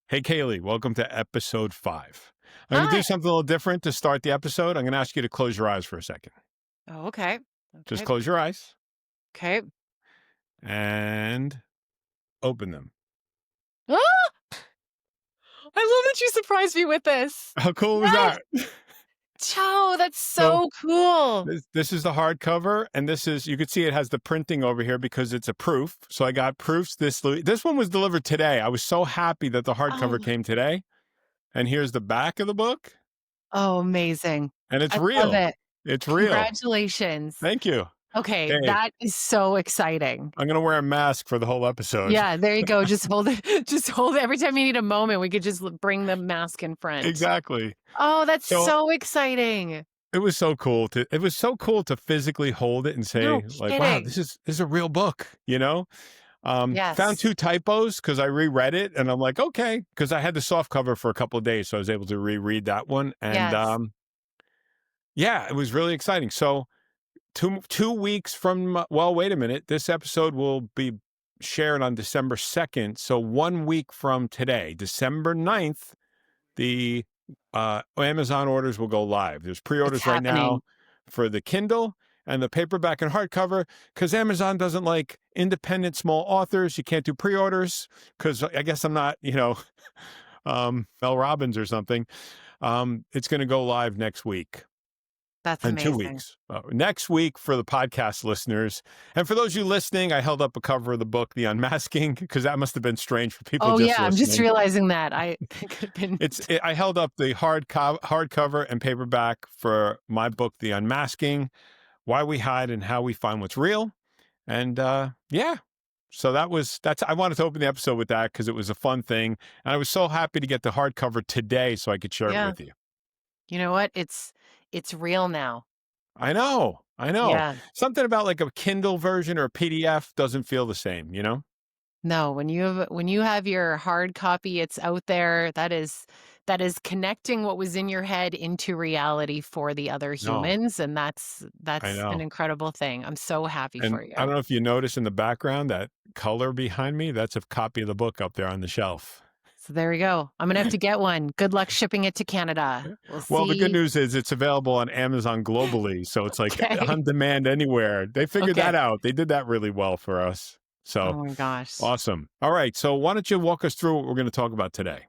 Hey, KayLee, welcome to episode 5. I'm going to Hi. do something a little different to start the episode. I'm going to ask you to close your eyes for a second. Oh, okay. Just Okay. close your eyes Okay. and open them. Ah! I love that you surprised me with this. How cool was Yes. that? Joe, that's So so cool. this is the hardcover, and this is, you can see it has the printing over here because it's a proof. So I got proofs. This one was delivered today. I was so happy that the hardcover Oh, came today. And here's the back of the book, oh, amazing. and it's I love real. it. It's real. Congratulations. Thank you. Okay, Hey, that is so exciting. I'm going to wear a mask for the whole episode. Yeah, there you go. Just hold it. Just hold it. Every time you need a moment, we could just bring the mask in front. Exactly. Oh, that's So so exciting. it was so cool to physically hold it and No say like, wow, kidding. this is a real book, you know? Found Yes. 2 typos because I reread it and I'm like, okay, because I had the soft cover for a couple of days, so I was able to reread that one. And Yes. yeah, it was really exciting. So 2 weeks from well, wait a minute, this episode will be shared on December 2nd. So 1 week from today, December 9th, the Amazon orders will go live. There's It's pre-orders right now happening. for the Kindle and the paperback and hardcover because Amazon doesn't like independent small authors. You can't do pre-orders because I guess I'm not, Mel Robbins or something. It's going to go live next week. That's In two amazing. weeks. Next week for the podcast listeners. And for those of you listening, I held up a cover of the book, The Unmasking, because that must have been strange for people Oh, just yeah, I'm just listening. realizing that. It could have been I held up the hardcover and paperback for my book, The Unmasking, Why We Hide and How We Find What's Real. And yeah, so I wanted to open the episode with that because it was a fun thing. And I was so happy to get the hardcover today so I could share it yeah. with you. You know what? It's real now. I know. I know. Yeah. Something about like a Kindle version or a PDF doesn't feel the same, you know? No, when you have your hard copy, it's out there. That is connecting what was in your head into reality for the other No, humans, and I that's an know. incredible thing. I'm so happy And for I you. don't know if you notice in the background that color behind me, that's a copy of the book up there on the shelf. So there we go. I'm gonna have to get one. Good luck shipping it to Canada. We'll Well, the good see. news is it's available on Amazon globally. So it's like Okay. on demand anywhere. They figured Okay. that out. They did that really well for us. So Oh my gosh. awesome. All right. So why don't you walk us through what we're going to talk about today?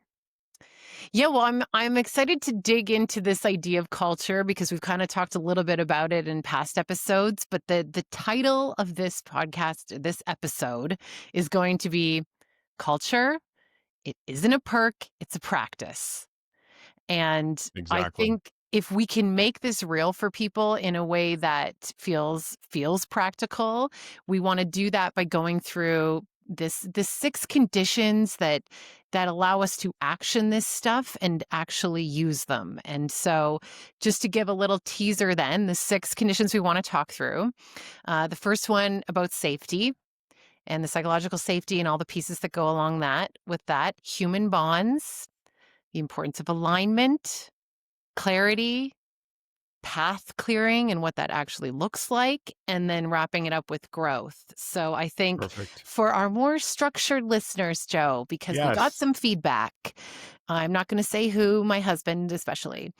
Yeah, well, I'm excited to dig into this idea of culture because we've kind of talked a little bit about it in past episodes, but the title of this podcast, this episode, is going to be Culture. It isn't a perk, it's a practice. And I Exactly. think if we can make this real for people in a way that feels practical, we want to do that by going through this 6 conditions that allow us to action this stuff and actually use them. And so just to give a little teaser then, the 6 conditions we want to talk through. The first one about safety and the psychological safety and all the pieces that go along that with that, human bonds, the importance of alignment, clarity, path clearing and what that actually looks like, and then wrapping it up with growth. So I think Perfect. for our more structured listeners, Joe, because we got Yes. some feedback, I'm not going to say who, my husband especially,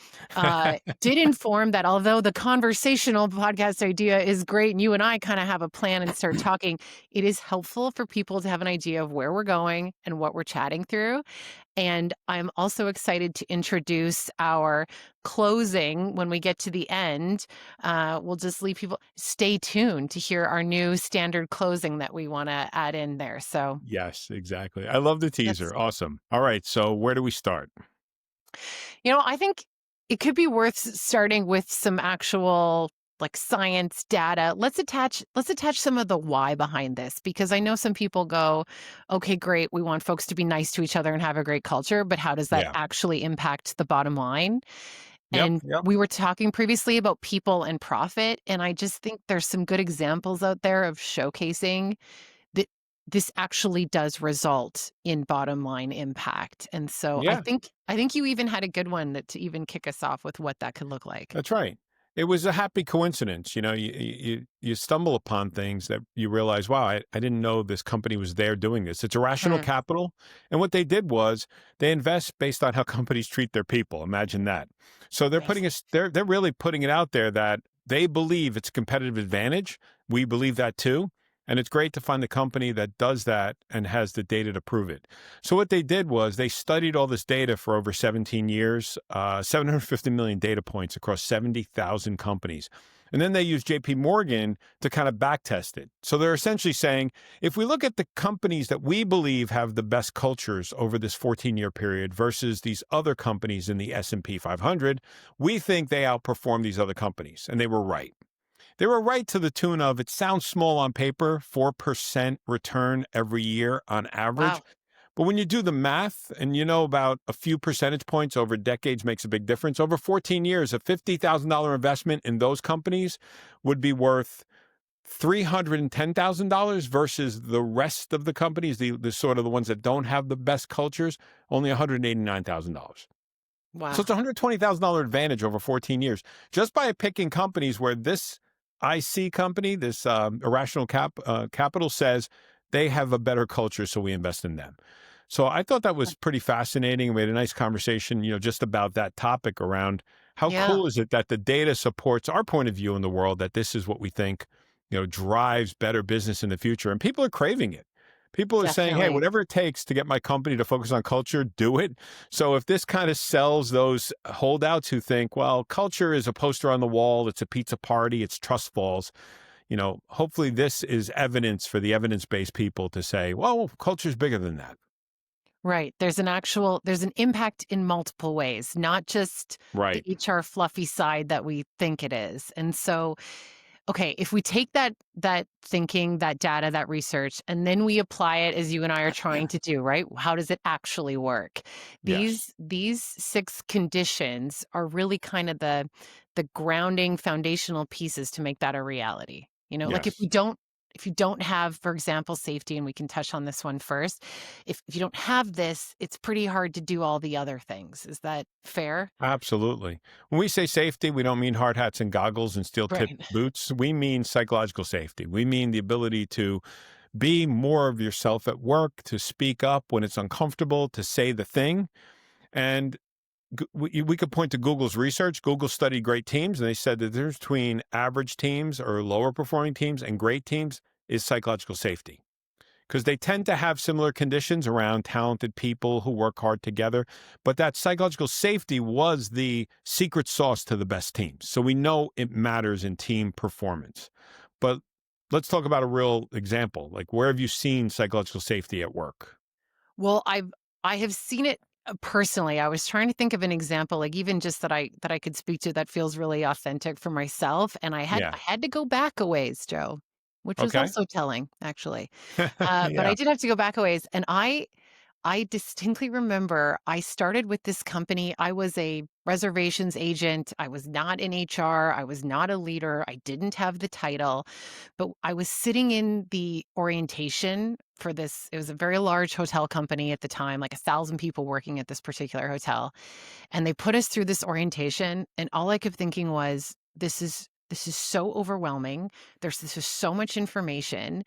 did inform that although the conversational podcast idea is great and you and I kind of have a plan and start talking, it is helpful for people to have an idea of where we're going and what we're chatting through. And I'm also excited to introduce our closing when we get to the end. We'll just leave people stay tuned to hear our new standard closing that we want to add in there. So Yes, exactly. I love the that's, teaser. Awesome. All right. So where do we start? I think it could be worth starting with some actual like science data. Let's attach some of the why behind this because I know some people go, okay, great, we want folks to be nice to each other and have a great culture, but how does that Yeah. actually impact the bottom line? Yep. And Yep. we were talking previously about people and profit, and I just think there's some good examples out there of showcasing that this actually does result in bottom line impact. And so I Yeah. think you even had a good one to even kick us off with what that could look like. That's right. It was a happy coincidence. You stumble upon things that you realize, wow, I didn't know this company was there doing this. It's Irrational Mm, Capital. And what they did was they invest based on how companies treat their people. Imagine that. So amazing. they're really putting it out there that they believe it's a competitive advantage. We believe that too. And it's great to find the company that does that and has the data to prove it. So what they did was they studied all this data for over 17 years, 750 million data points across 70,000 companies. And then they used JP Morgan to kind of back test it. So they're essentially saying, if we look at the companies that we believe have the best cultures over this 14-year period versus these other companies in the S&P 500, we think they outperform these other companies. And they were right. They were right to the tune of, it sounds small on paper, 4% return every year on average. Wow. But when you do the math and you know about a few percentage points over decades makes a big difference, over 14 years, a $50,000 investment in those companies would be worth $310,000 versus the rest of the companies, the sort of the ones that don't have the best cultures, only $189,000. So Wow. it's a $120,000 advantage over 14 years just by picking companies where this IC company, this Capital says they have a better culture, so we invest in them. So I thought that was pretty fascinating. We had a nice conversation, just about that topic around how Yeah, cool is it that the data supports our point of view in the world, that this is what we think, drives better business in the future. And people are craving it. People are saying, hey, definitely. whatever it takes to get my company to focus on culture, do it. So if this kind of sells those holdouts who think, well, culture is a poster on the wall, it's a pizza party, it's trust falls, hopefully this is evidence for the evidence-based people to say, well, culture is bigger than that. Right. There's an impact in multiple ways, not just the Right. HR fluffy side that we think it is. And so, okay, if we take that thinking, that data, that research, and then we apply it as you and I are trying to do, right? How does it actually work? Yes. These six conditions are really kind of the grounding foundational pieces to make that a reality. Like Yes. if you don't have, for example, safety, and we can touch on this one first, if you don't have this, it's pretty hard to do all the other things. Is that fair? Absolutely. When we say safety, we don't mean hard hats and goggles and steel tip Right. boots. We mean psychological safety. We mean the ability to be more of yourself at work, to speak up when it's uncomfortable, to say the thing. And we could point to Google's research. Google studied great teams, and they said that the difference between average teams or lower performing teams and great teams is psychological safety, because they tend to have similar conditions around talented people who work hard together. But that psychological safety was the secret sauce to the best teams. So we know it matters in team performance. But let's talk about a real example. Like, where have you seen psychological safety at work? Well, I have seen it personally. I was trying to think of an example, like even just that I could speak to that feels really authentic for myself, and I Yeah. had to go back a ways, Joe, which was Okay. also telling, actually. But I Yeah. did have to go back a ways, and I distinctly remember I started with this company. I was a reservations agent. I was not in HR. I was not a leader. I didn't have the title, but I was sitting in the orientation for this. It was a very large hotel company at the time, like 1,000 people working at this particular hotel. And they put us through this orientation. And all I kept thinking was, this is so overwhelming. This is so much information.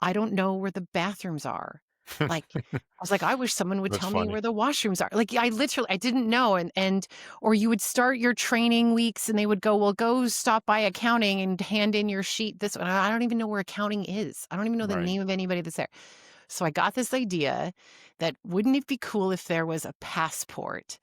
I don't know where the bathrooms are. Like, I was like, "I wish someone would That's tell me funny. where the washrooms are." Like, I didn't know, and or you would start your training weeks and they would go, "Well, go stop by accounting and hand in your sheet this one." I don't even know where accounting is. I don't even know the Right. name of anybody that's there. So I got this idea that wouldn't it be cool if there was a passport?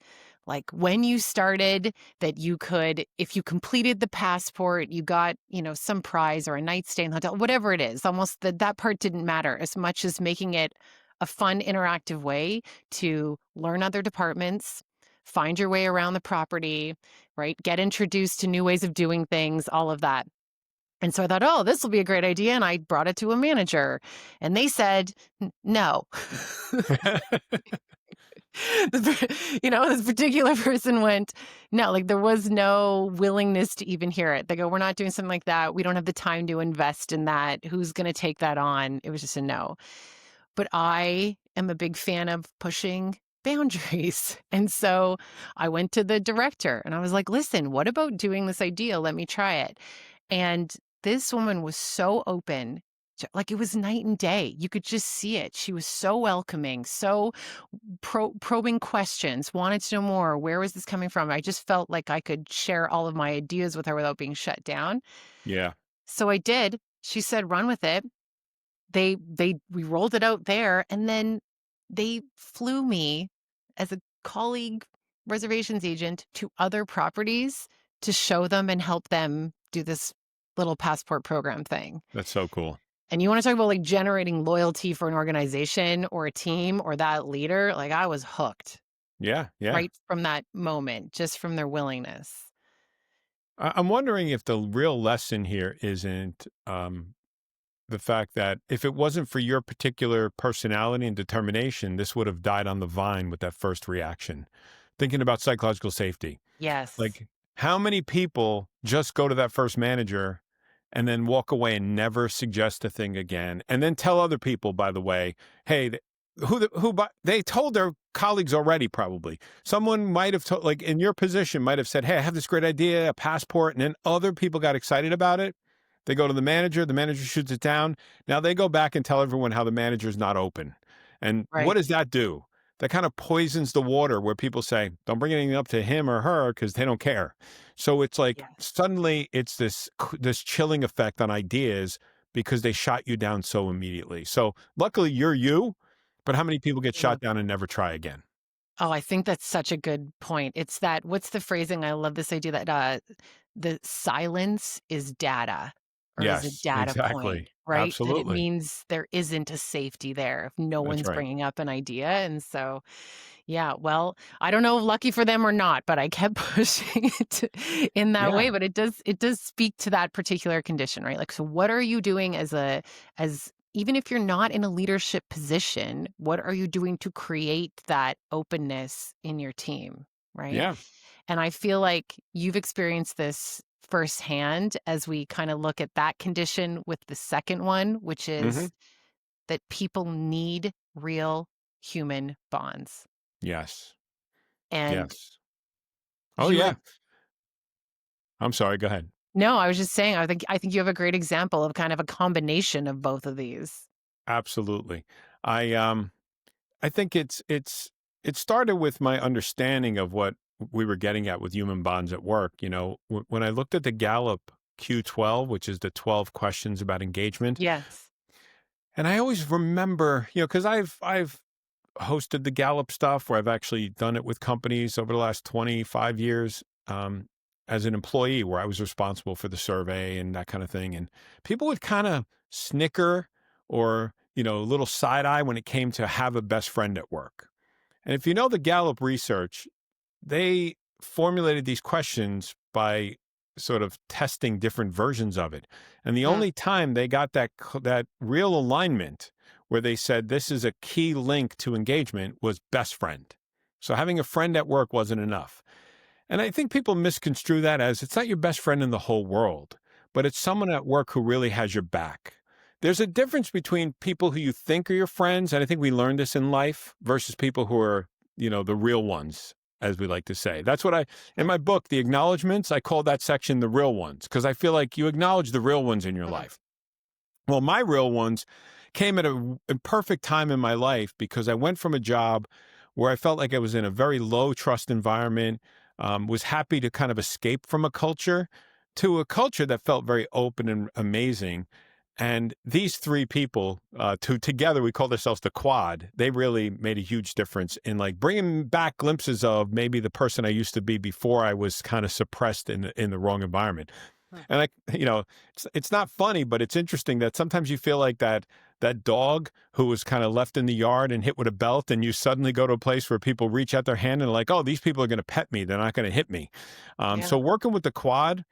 Like when you started, that you could, if you completed the passport, you got, some prize or a night stay in the hotel, whatever it is. Almost that part didn't matter as much as making it a fun, interactive way to learn other departments, find your way around the property, right? Get introduced to new ways of doing things, all of that. And so I thought, oh, this will be a great idea. And I brought it to a manager and they said, no. This particular person went, no, like there was no willingness to even hear it. They go, we're not doing something like that. We don't have the time to invest in that. Who's going to take that on? It was just a no. But I am a big fan of pushing boundaries. And so I went to the director and I was like, listen, what about doing this idea? Let me try it. And this woman was so open. Like, it was night and day. You could just see it. She was so welcoming, so probing questions, wanted to know more. Where was this coming from? I just felt like I could share all of my ideas with her without being shut down. Yeah. So I did. She said, run with it. We rolled it out there, and then they flew me as a colleague reservations agent to other properties to show them and help them do this little passport program thing. That's so cool. And you want to talk about like generating loyalty for an organization or a team or that leader, like I was hooked Yeah. Yeah. right from that moment, just from their willingness. I'm wondering if the real lesson here isn't the fact that if it wasn't for your particular personality and determination, this would have died on the vine with that first reaction. Thinking about psychological safety. Yes. Like, how many people just go to that first manager and then walk away and never suggest a thing again, and then tell other people, by the way, hey, they told their colleagues already, probably. Someone might have told, like in your position, might have said, hey, I have this great idea, a passport, and then other people got excited about it. They go to the manager shoots it down. Now they go back and tell everyone how the manager's not open. And what Right. does that do? That kind of poisons the water where people say, don't bring anything up to him or her because they don't care. So it's like Yes. suddenly it's this chilling effect on ideas because they shot you down so immediately. So luckily you're you, but how many people get I love shot down and never try again? Oh, I think that's such a good point. It's that what's the phrasing? I love this idea that the silence is data or is a Yes, data point, exactly. right? That it Absolutely. means there isn't a safety there if no That's one's right. bringing up an idea. And so, yeah, well, I don't know if lucky for them or not, but I kept pushing it in that Yeah. way. But it does speak to that particular condition, right? Like, so what are you doing as even if you're not in a leadership position, what are you doing to create that openness in your team, right? Yeah. And I feel like you've experienced this firsthand as we kind of look at that condition with the second one, which Hmm. is that people need real human bonds. Yes. And Yes. Oh, you yeah. had I'm sorry. Go ahead. no, I was just saying, I think you have a great example of kind of a combination of both of these. Absolutely. I think it started with my understanding of what we were getting at with human bonds at work. You know, when I looked at the Gallup Q12, which is the 12 questions about engagement, Yes. and I always remember, you know, because I've hosted the Gallup stuff where I've actually done it with companies over the last 25 years. As an employee, where I was responsible for the survey and that kind of thing. And people would kind of snicker or, you know, a little side eye when it came to have a best friend at work. And if you know the Gallup research, they formulated these questions by sort of testing different versions of it. And the Mm, only time they got that real alignment where they said this is a key link to engagement was best friend. So having a friend at work wasn't enough. And I think people misconstrue that as it's not your best friend in the whole world, but it's someone at work who really has your back. There's a difference between people who you think are your friends, and I think we learned this in life, versus people who are, you know, the real ones, as we like to say. That's what in sure. my book, The Acknowledgements, I call that section the real ones, because I feel like you acknowledge the real ones in your Mm, life. Well, my real ones came at a perfect time in my life because I went from a job where I felt like I was in a very low trust environment, was happy to kind of escape from a culture to a culture that felt very open and amazing. And these three people, together, we called ourselves the Quad. They really made a huge difference in like bringing back glimpses of maybe the person I used to be before I was kind of suppressed in the wrong environment. mm. And you know, it's not funny, but it's interesting that sometimes you feel like that dog who was kind of left in the yard and hit with a belt, and you suddenly go to a place where people reach out their hand and are like, oh, these people are going to pet me. They're not going to hit me. So Yeah. working with the Quad,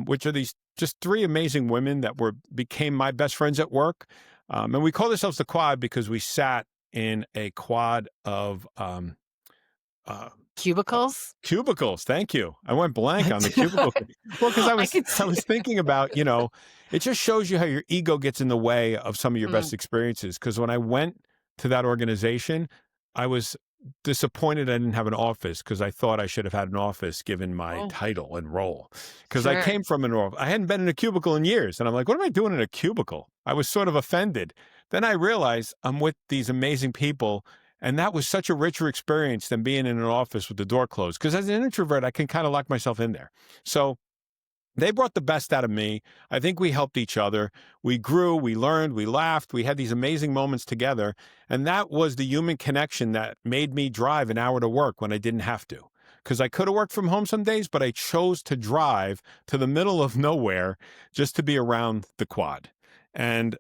which are these just three amazing women that became my best friends at work, and we called ourselves the Quad because we sat in a quad of uh, Cubicles? cubicles. Thank you. I went blank on the cubicle thing. Well, because I I was could I see was it. thinking about, you know, it just shows you how your ego gets in the way of some of your Mm, best experiences. Because when I went to that organization, I was disappointed I didn't have an office because I thought I should have had an office given my Oh, title and role. Because I sure. came from an office, I hadn't been in a cubicle in years. And I'm like, what am I doing in a cubicle? I was sort of offended. Then I realized I'm with these amazing people. And that was such a richer experience than being in an office with the door closed. Because as an introvert, I can kind of lock myself in there. So they brought the best out of me. I think we helped each other. We grew, we learned, we laughed. We had these amazing moments together. And that was the human connection that made me drive an hour to work when I didn't have to. Because I could have worked from home some days, but I chose to drive to the middle of nowhere just to be around the quad. And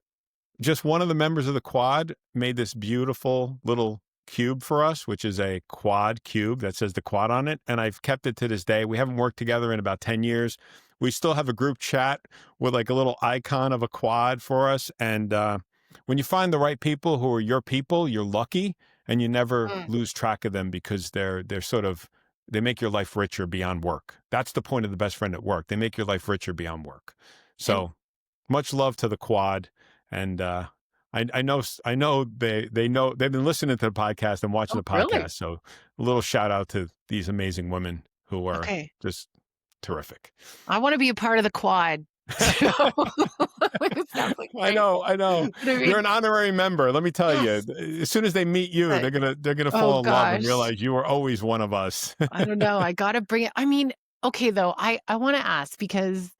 just one of the members of the quad made this beautiful little cube for us, which is a quad cube that says the quad on it. And I've kept it to this day. We haven't worked together in about 10 years. We still have a group chat with like a little icon of a quad for us. And when you find the right people who are your people, you're lucky and you never Mm. lose track of them because they're sort of, they make your life richer beyond work. That's the point of the best friend at work. They make your life richer beyond work. And So much love to the quad. And I know they know they've been listening to the podcast and watching oh, the really? podcast. So a little shout out to these amazing women who are Okay. just terrific. I wanna be a part of the quad. So it sounds like I great. know, I know. But I You're mean, an honorary member. Let me tell you, yes, as soon as they meet you, but they're gonna oh fall in love and gosh, realize you were always one of us. I don't know, I gotta bring it. I mean, okay, though, I wanna ask because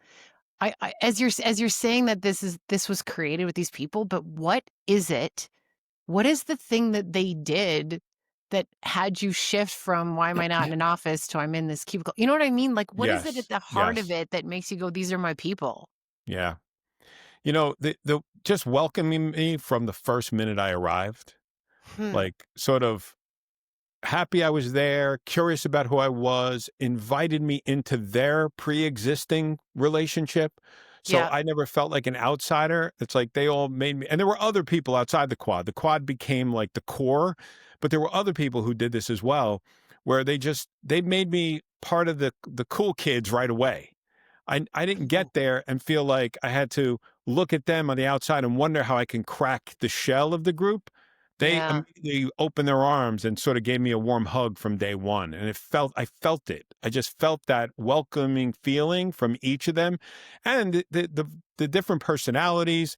as you're saying that this was created with these people, but what is the thing that they did that had you shift from, "Why am I not in an office?" to, "I'm in this cubicle." You know what I mean? Like, what is it at Yes, the heart of yes, it that makes you go, "These are my people"? yeah. The just welcoming me from the first minute I arrived, Hmm. like sort of happy I was there, curious about who I was, invited me into their pre-existing relationship. So Yeah. I never felt like an outsider. It's like they all made me, and there were other people outside the quad. The quad became like the core, but there were other people who did this as well, where they made me part of the cool kids right away. I didn't Mhm. get there and feel like I had to look at them on the outside and wonder how I can crack the shell of the group. They Yeah. immediately opened their arms and sort of gave me a warm hug from day one. And I felt it. I just felt that welcoming feeling from each of them and the different personalities,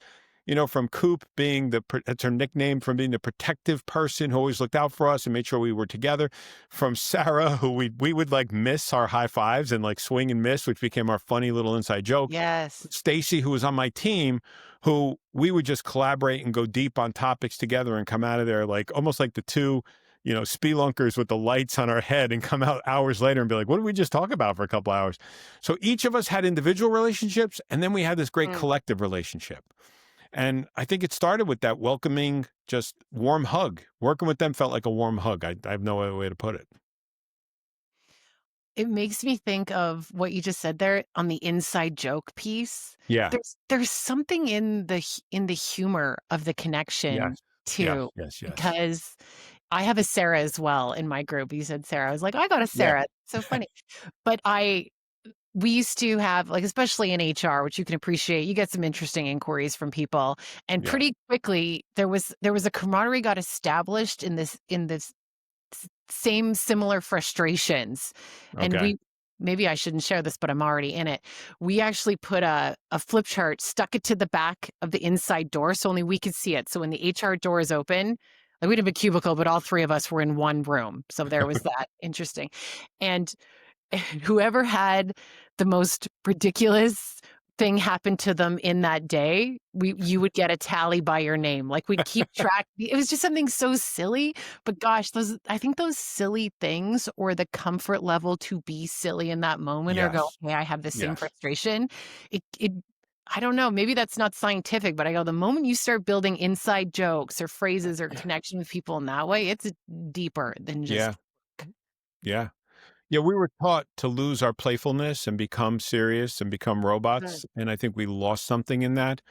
from Coop being that's her nickname, from being the protective person who always looked out for us and made sure we were together, from Sarah, who we would like miss our high fives and like swing and miss, which became our funny little inside joke. Yes. Stacy, who was on my team, who we would just collaborate and go deep on topics together and come out of there like almost like the two, spelunkers with the lights on our head and come out hours later and be like, what did we just talk about for a couple hours? So each of us had individual relationships and then we had this great Mm. collective relationship. And I think it started with that welcoming, just warm hug. Working with them felt like a warm hug. I have no other way to put it. It makes me think of what you just said there on the inside joke piece. Yeah. There's something in in the humor of the connection Yes. Yes. too, Yes. Yes. because I have a Sarah as well in my group. You said Sarah. I was like, "I got a Yeah. Sarah." So funny. But we used to have, like, especially in HR, which you can appreciate, you get some interesting inquiries from people, and Yeah. pretty quickly there was a camaraderie got established in this same similar frustrations, and Okay. maybe I shouldn't share this, but I'm already in it. We actually put a flip chart, stuck it to the back of the inside door so only we could see it. So when the HR door is open, like, we didn't have a cubicle, but all 3 of us were in one room. So there was that. Interesting. And whoever had the most ridiculous thing happen to them in that day, you would get a tally by your name. Like, we'd keep track. It was just something so silly, but gosh, those I think those silly things or the comfort level to be silly in that moment or go, Yes. "Hey, I have the same Yes. frustration." It I don't know, maybe that's not scientific, but I go, the moment you start building inside jokes or phrases or connection with people in that way, it's deeper than Yeah. just Yeah. Yeah, we were taught to lose our playfulness and become serious and become Mm. robots, and I think we lost something in that.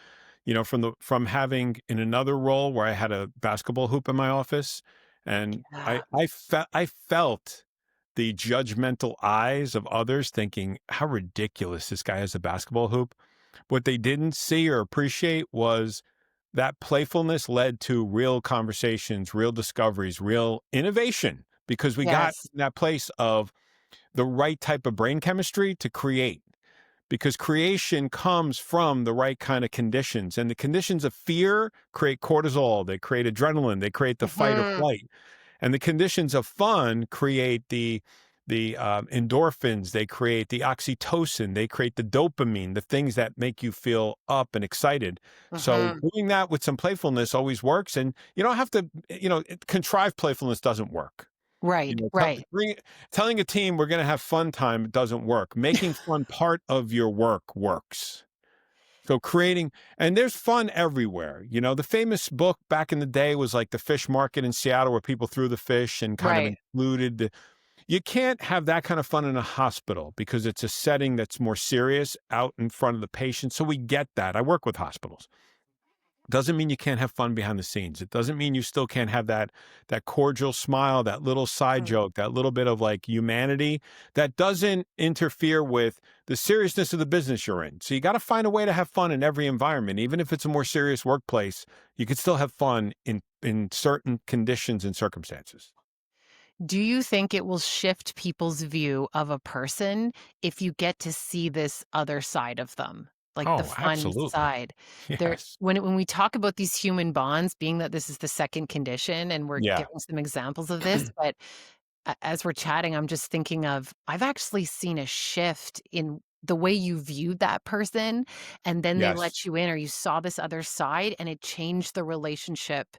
From having in another role where I had a basketball hoop in my office, and Yeah. I felt the judgmental eyes of others thinking, "How ridiculous this guy has a basketball hoop." What they didn't see or appreciate was that playfulness led to real conversations, real discoveries, real innovation because we got Yes. in that place of the right type of brain chemistry to create. Because creation comes from the right kind of conditions. And the conditions of fear create cortisol, they create adrenaline, they create the fight or Mhm. flight. And the conditions of fun create the endorphins, they create the oxytocin, they create the dopamine, the things that make you feel up and excited. So Mhm. doing that with some playfulness always works, and you don't have to, contrived playfulness doesn't work. Right, right. Telling a team we're going to have fun time doesn't work. Making fun part of your work works. So creating, and there's fun everywhere. The famous book back in the day was like the fish market in Seattle where people threw the fish and kind of Right. included you can't have that kind of fun in a hospital because it's a setting that's more serious out in front of the patient. So we get that. I work with hospitals. Doesn't mean you can't have fun behind the scenes. It doesn't mean you still can't have that cordial smile, that little side Mm. joke, that little bit of like humanity that doesn't interfere with the seriousness of the business you're in. So you got to find a way to have fun in every environment, even if it's a more serious workplace. You can still have fun in certain conditions and circumstances. Do you think it will shift people's view of a person if you get to see this other side of them, like the Oh, fun absolutely. side? There Yes. when we talk about these human bonds, being that this is the second condition and we're Yeah. giving some examples of this, but as we're chatting, I'm just thinking of I've actually seen a shift in the way you viewed that person, and then they Yes. let you in or you saw this other side, and it changed the relationship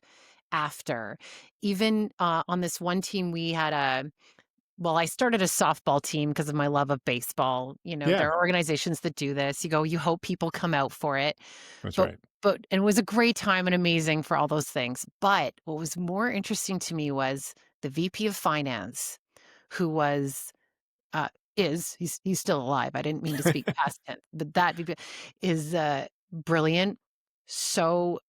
after. Even, on this one team, we had I started a softball team because of my love of baseball. Yeah. There are organizations that do this. You hope people come out for it. That's But right. and it was a great time and amazing for all those things. But what was more interesting to me was the VP of finance, who was uh he's still alive. I didn't mean to speak past tense, but that VP is brilliant, so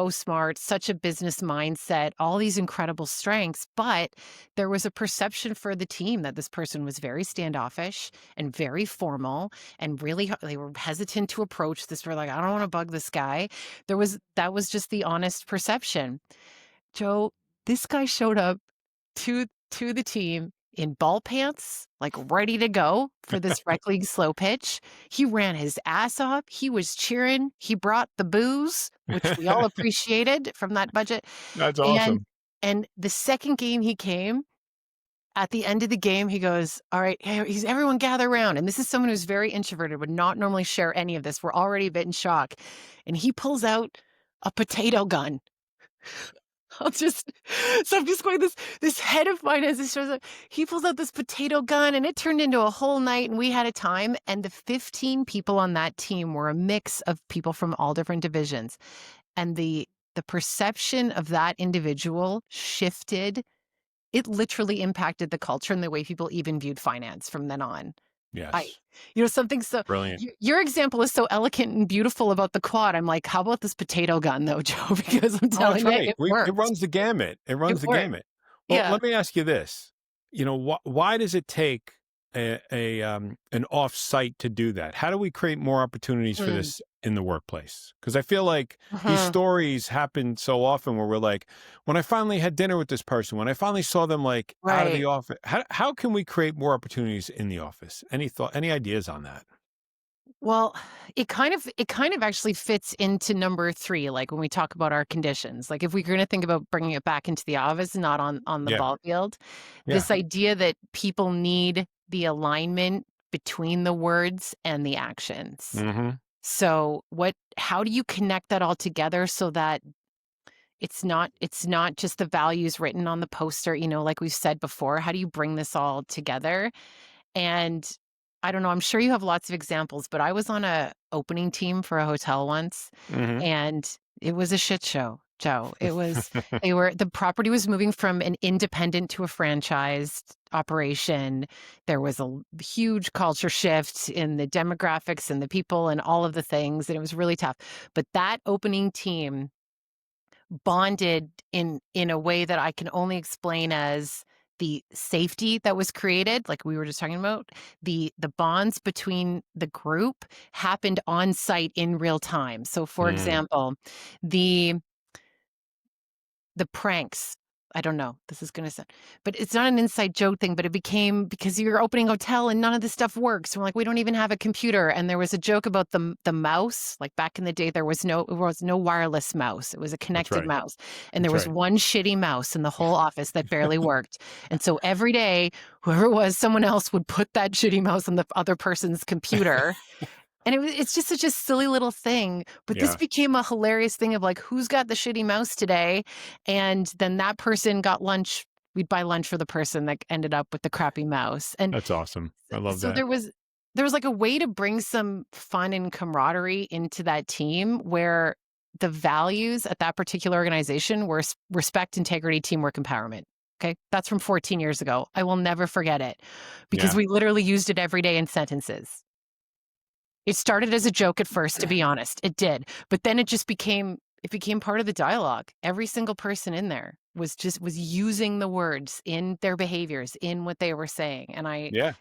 smart, such a business mindset, all these incredible strengths, but there was a perception for the team that this person was very standoffish and very formal and really they were hesitant to approach this. We're like, I don't want to bug this guy. That was just the honest perception. Joe, this guy showed up to the team in ball pants, like ready to go for this rec league slow pitch. He ran his ass off. He was cheering. He brought the booze, which we all appreciated from that budget. That's And awesome. the second game he came, at the end of the game, he goes, "All right, he's everyone gather around." And this is someone who's very introverted, would not normally share any of this. We're already a bit in shock. And he pulls out a potato gun. I'll just so I'm just going this head of mine as it shows up, he pulls out this potato gun and it turned into a whole night and we had a time, and the 15 people on that team were a mix of people from all different divisions. And the perception of that individual shifted. It literally impacted the culture and the way people even viewed finance from then on. I Yes. something so Brilliant. your example is so elegant and beautiful about the quad. I'm like, "How about this potato gun though, Joe?" Because I'm Oh, that's telling you, right. it It worked. runs the gamut. It It runs the worked. gamut. Well, Yeah. let me ask you this. Why does it take an off-site to do that? How do we create more opportunities for Mm. this in the workplace? Because I feel like these Mhm. stories happen so often where we're like, when I finally had dinner with this person, when I finally saw them like out of the Right. office, how can we create more opportunities in the office? Any ideas on that? Well, it kind of actually fits into number 3, like, when we talk about our conditions. Like, if we're gonna think about bringing it back into the office, not on the Yeah. ball field, Yeah. this idea that people need the alignment between the words and the actions. Hmm. So, how do you connect that all together so that it's not just the values written on the poster, like we've said before? How do you bring this all together? And I don't know, I'm sure you have lots of examples, but I was on a opening team for a hotel once, Hmm. and it was a shit show, Joe. The property was moving from an independent to a franchised operation. There was a huge culture shift in the demographics and the people and all of the things, and it was really tough. But that opening team bonded in a way that I can only explain as the safety that was created, like we were just talking about, the bonds between the group happened on site in real time. So for Mm, example, the the pranks, I don't know, this is gonna sound, but it's not an inside joke thing, but it became because you're opening a hotel and none of this stuff works. We're like, we don't even have a computer. And there was a joke about the mouse. Like back in the day, there was no wireless mouse. It was a that's connected right. mouse. And there That's was right. one shitty mouse in the whole office that barely worked. And so every day, whoever it was, someone else would put that shitty mouse on the other person's computer, and it's just such a silly little thing, but this Yeah. became a hilarious thing of, like, who's got the shitty mouse today? And then that person got lunch. We'd buy lunch for the person that ended up with the crappy mouse, and That's awesome. I love so that. there was, like, a way to bring some fun and camaraderie into that team where the values at that particular organization were respect, integrity, teamwork, empowerment. Okay? That's from 14 years ago. I will never forget it because Yeah. we literally used it every day in sentences. It started as a joke at first, to be honest, it did, but then it became part of the dialogue. Every single person in there was using the words in their behaviors, in what they were saying, and Yeah.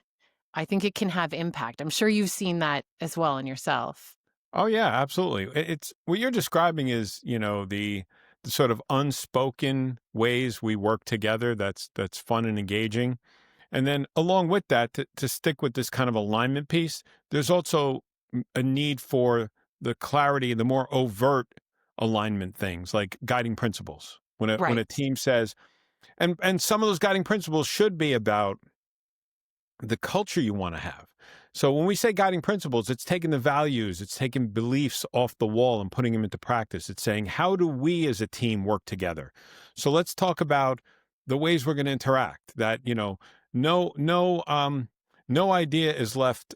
I think it can have impact. I'm sure you've seen that as well in yourself. Oh yeah, absolutely. It's what you're describing is, the sort of unspoken ways we work together that's fun and engaging. And then along with that, to stick with this kind of alignment piece, there's also a need for the clarity, the more overt alignment things like guiding principles. When a Right. team says, and some of those guiding principles should be about the culture you want to have. So when we say guiding principles, it's taking the values, it's taking beliefs off the wall and putting them into practice. It's saying, how do we as a team work together? So let's talk about the ways we're going to interact. That no no no idea is left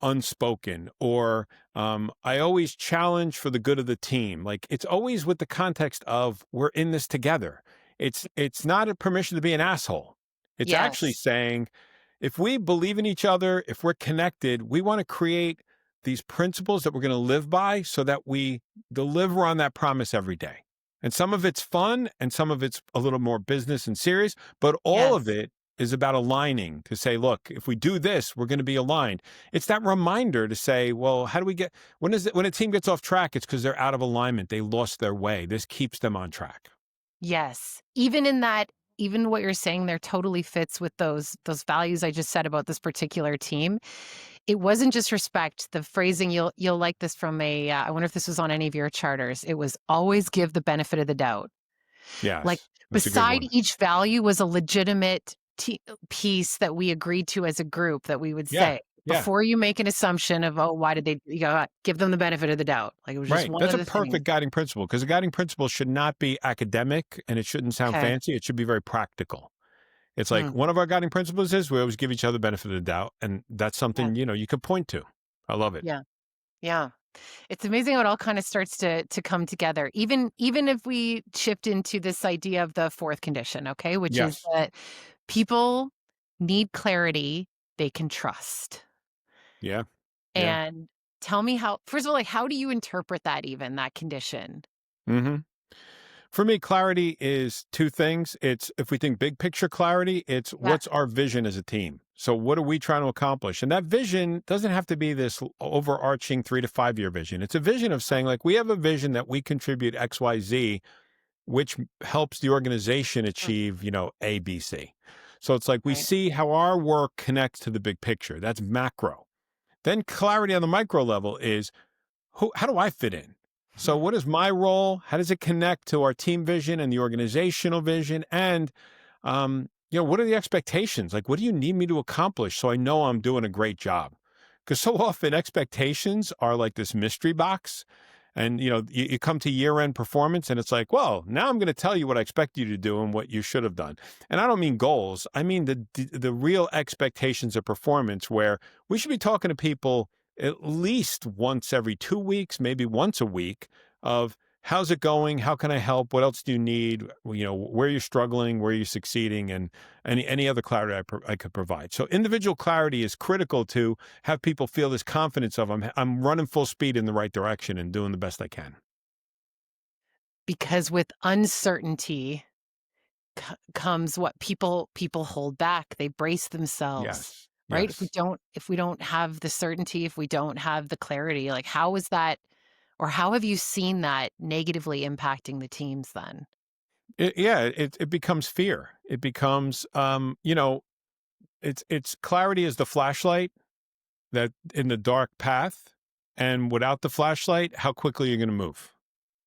unspoken, or I always challenge for the good of the team. Like it's always with the context of we're in this together. It's not a permission to be an asshole. It's actually Yes. saying if we believe in each other, if we're connected, we want to create these principles that we're going to live by so that we deliver on that promise every day. And some of it's fun and some of it's a little more business and serious, but all of Yes. it is about aligning to say, look, if we do this, we're going to be aligned. It's that reminder to say, well, how do we get when a team gets off track, it's because they're out of alignment. They lost their way. This keeps them on track. Yes. Even in that, even what you're saying there totally fits with those values I just said about this particular team. It wasn't just respect. The phrasing, you'll like this from I wonder if this was on any of your charters. It was always give the benefit of the doubt. Like, Yes, that's a good beside one. each value was a legitimate piece that we agreed to as a group that we would Yeah. say, Yeah. before you make an assumption of, "Oh, why did they," give them the benefit of the doubt. Like, it was just Right. one That's of a the things. perfect guiding principle because a guiding principle should not be academic and it shouldn't sound Okay. fancy. It should be very practical. It's like Hmm. one of our guiding principles is we always give each other benefit of the doubt. And that's Yeah. something, you could point to. I love it. Yeah. Yeah. It's amazing how it all kind of starts to come together. Even if we shift into this idea of the fourth condition, okay, which is Yes. that people need clarity they can trust. Yeah. Yeah. And tell me how, first of all, like, how do you interpret that, even that condition? hmm For me, clarity is two things. It's if we think big picture clarity, it's Yeah. what's our vision as a team? So, what are we trying to accomplish? And that vision doesn't have to be this overarching 3 to 5 year vision. It's a vision of saying, like, we have a vision that we contribute XYZ, which helps the organization Mm, achieve, A, B, C. So, it's like we right. see how our work connects to the big picture. That's macro. Then, clarity on the micro level is how do I fit in? So Hmm. what is my role? How does it connect to our team vision and the organizational vision? And what are the expectations? Like, what do you need me to accomplish so I know I'm doing a great job? Because so often expectations are like this mystery box. And you come to year-end performance and it's like, well, now I'm going to tell you what I expect you to do and what you should have done. And I don't mean goals. I mean the real expectations of performance where we should be talking to people at least once every 2 weeks, maybe once a week of how's it going? How can I help? What else do you need? Well, where you're struggling, where you're succeeding, and any other clarity I could provide. So individual clarity is critical to have people feel this confidence of I'm running full speed in the right direction and doing the best I can. Because with uncertainty, comes what people hold back. They brace themselves, Yes. right? Yes. If we don't have the certainty, if we don't have the clarity, like how is that, or how have you seen that negatively impacting the teams then? Yeah, it becomes fear. It becomes, it's clarity is the flashlight that in the dark path, and without the flashlight, how quickly you're going to move.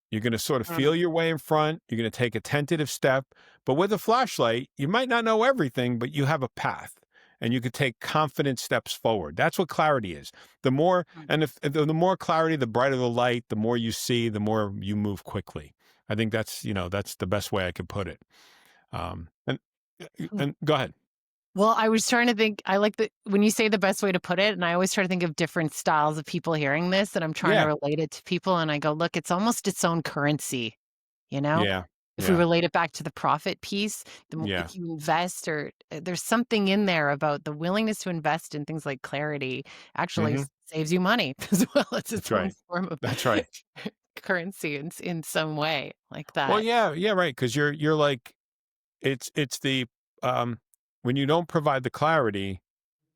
You're going to sort of Mm. feel your way in front. You're going to take a tentative step. But with a flashlight, you might not know everything, but you have a path and you could take confident steps forward. That's what clarity is. The more, Mm. and if the more clarity, the brighter the light, the more you see, the more you move quickly. I think that's the best way I could put it. Um, and, Mm. and go ahead. Well, I was trying to think, I like the when you say the best way to put it, and I always try to think of different styles of people hearing this, and I'm trying to Yeah. relate it to people, and I go, "Look, it's almost its own currency," you know? Yeah. If we Yeah. relate it back to the profit piece, Yeah. if you invest, or there's something in there about the willingness to invest in things like clarity actually Hmm. saves you money as well. It's That's its own right. form of That's right. currency in some way like Well, that. yeah, yeah, right. Because you're like it's the um, when you don't provide the clarity,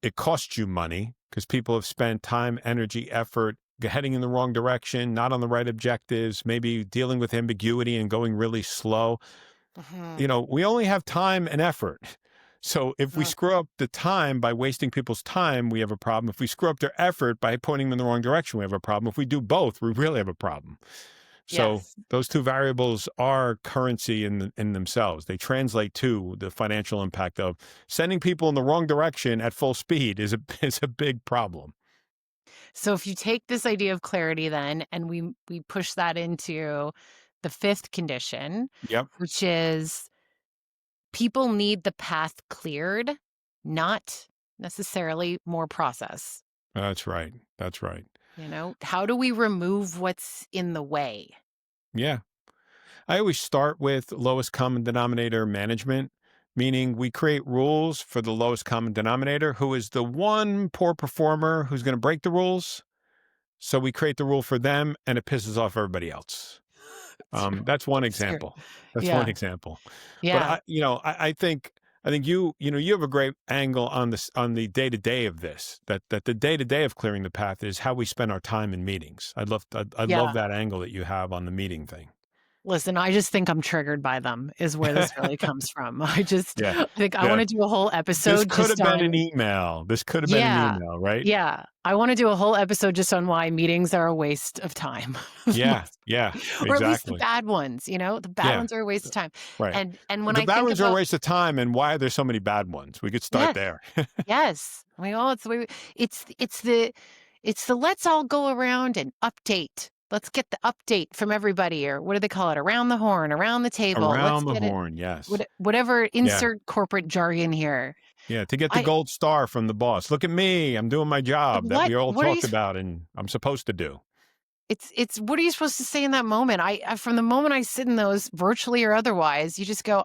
it costs you money because people have spent time, energy, effort heading in the wrong direction, not on the right objectives, maybe dealing with ambiguity and going really slow. Mhm. We only have time and effort. So if we Mm. screw up the time by wasting people's time, we have a problem. If we screw up their effort by pointing them in the wrong direction, we have a problem. If we do both, we really have a problem. So Yes. those two variables are currency in themselves. They translate to the financial impact of sending people in the wrong direction at full speed is a is a big problem. So if you take this idea of clarity then and we push that into the fifth condition, Yep, which is people need the path cleared, not necessarily more process. that's right. That's right. How do we remove what's in the way? Yeah. I always start with lowest common denominator management, meaning we create rules for the lowest common denominator, who is the one poor performer who's going to break the rules. So we create the rule for them and it pisses off everybody else. It's true. That's one It's true. example. That's one Yeah. example. But Yeah. I think you have a great angle on this on the day to day of this. That the day to day of clearing the path is how we spend our time in meetings. I love Yeah. that angle that you have on the meeting thing. Listen, I just think I'm triggered by them is where this really comes from. Yeah, I think I yeah. wanna do a whole This episode could just have been an on. email. This could have been an Yeah. email, right? Yeah. I wanna do a whole episode just on why meetings are a waste of time. Yeah, Most, yeah, or at least the exactly. bad ones, the bad Yeah, ones are a waste of time. right. And when The I bad think ones are a about. waste of time, and why are there so many bad ones? We could start Yes. there. Yes. I mean, it's the way it's the let's all go around and update. Let's get the update from everybody, or what do they call it? Around the horn, around the table. Let's Around the get it. horn, yes. Whatever, Yeah. insert corporate jargon here. Yeah, to get the I gold star from the boss. Look at me. I'm doing my like job that we all what are you talked about and I'm supposed to do. it's what are you supposed to say in that moment? I from the moment I sit in those, virtually or otherwise, you just go,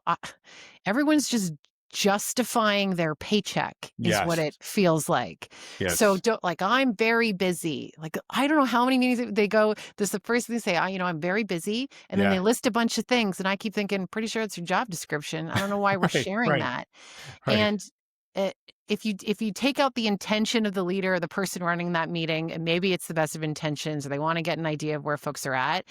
everyone's just justifying their paycheck is what Yes. it feels like. So Yes. don't, like, I'm very busy. Like, I don't know how many meetings they go. This is the first thing they say, I'm very busy. And then they Yeah. list a bunch of things. And I keep thinking, pretty sure it's your job description. I don't know why we're Right. sharing Right. that. Right. And uh, if you take out the intention of the leader or the person running that meeting, and maybe it's the best of intentions, or they want to get an idea of where folks are at,